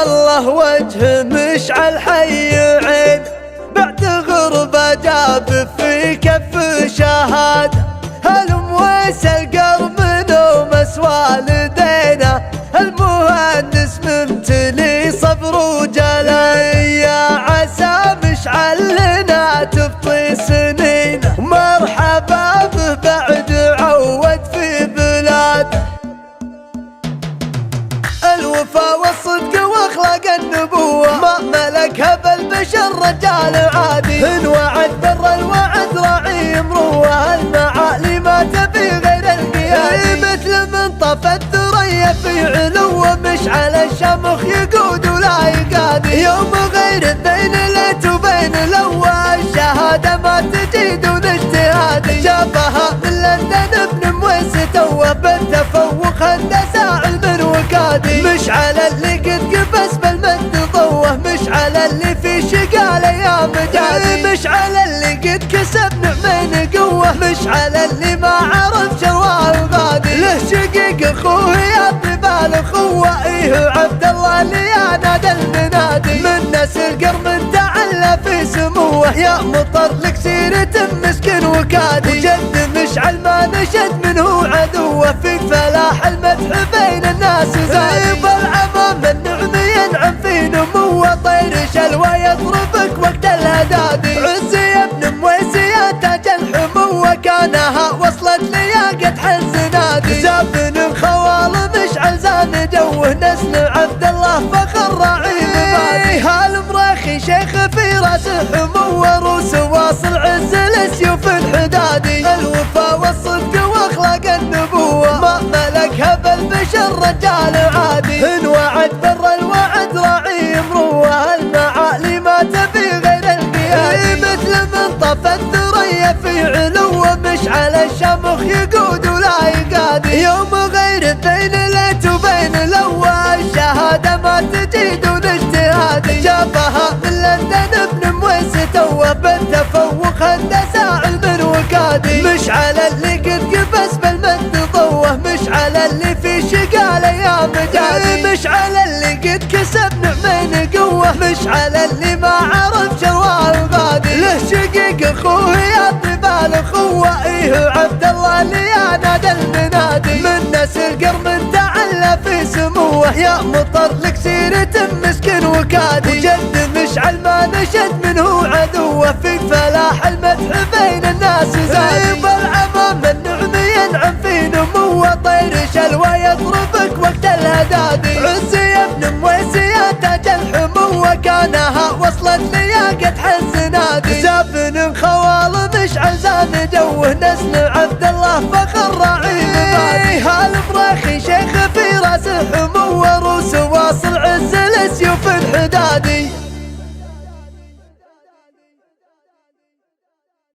والله وجه مشعل حي عين، بعد غربة جاب في كف شهادة. هالمويس القرب ومس والدينا، المهندس ممتلي صبر وجلال. يا عسى مشعل لنا تبطي سنينه، مرحبا به بعد عود في بلاده. الوفا والصدق واخلاق النبوة ما ملكها بالبشر رجال عادي. ان وعد بر الوعد راعي مروه، المعالي ما تبي غير القيادي. مثل من طف الثريا في علو، مشعل الشمخ يقود ولا يقادي. يوم غير الدين ليت وبين الاول، الشهادة ما تجي دون اجتهادي. جابها من لندن ابن مويس توه، بالتفوق هندسة علم وكادي. مشعل اللي قد قبس بالمد ضوه، مشعل اللي في شقال ايام جادي. مشعل اللي قد كسب نعمين قوه، مشعل اللي ما عرف جواه الغادي. له شقيق اخوه يطيب الاخوه، ايه عبد الله اللي نادى المنادي. من نسل قرم تعلى في سموه، يا مطر لك سيرة مسكين وكادي. وجد مشعل ما نشد منه عدوه، في فلاح المدح بين الناس زادي. بالعمام النعم ينعم في نموه، طير شلوى يضربك وقت الهدادي. عزي يا ابن مويس يا تاج الحموه، كانها وصلت لياقة حز نادي. زابن خوال مشعل زان جوه، نسل عبد الله فخر راعي مبادي. هالمراخي شيخ في راس حموه، روس واصل عز السيوف الحدادي. الوفا والصدق واخلاق النبوه ما ملكها بالبشر رجال عادي. ان وعد بر الوعد راعي مروه، المعالي ما تبي غير القيادي. مثل من طف الثريا في علو، مشعل الشمخ يقود ولا يقادي. يوم غير الدين ليت وبين الاول، الشهادة ما تجي دون اجتهادي. جابها من لندن ابن مويس توه، بالتفوق هندسة علم وكادي. مشعل اللي قد قبس بالمد ضوه، مشعل اللي في شقال ايام جادي. مشعل اللي قد كسب نعمين قوه، مشعل اللي ما عرف جواه الغادي. له شقيق اخوه يطيب الاخوه، ايه عبد الله اللي نادى المنادي. من نسل قرم تعلى في سموه، يا مطر لك سيرة مسكين وكادي. وجد مشعل ما نشد منه عدوه، في فلاح المدح بين الناس زادي. بالعمام النعم ينعم في نموه، طير شلوى يضربك وقت الهدادي. عزي يا ابن مويس يا تاج الحموه، كانها وصلت لياقة حز نادي. زابن خوال مشعل زان جوه، نسل عبد الله فخر راعي مبادي. هالمراخي شيخ في راس حموه، روس واصل عز السيوف الحدادي.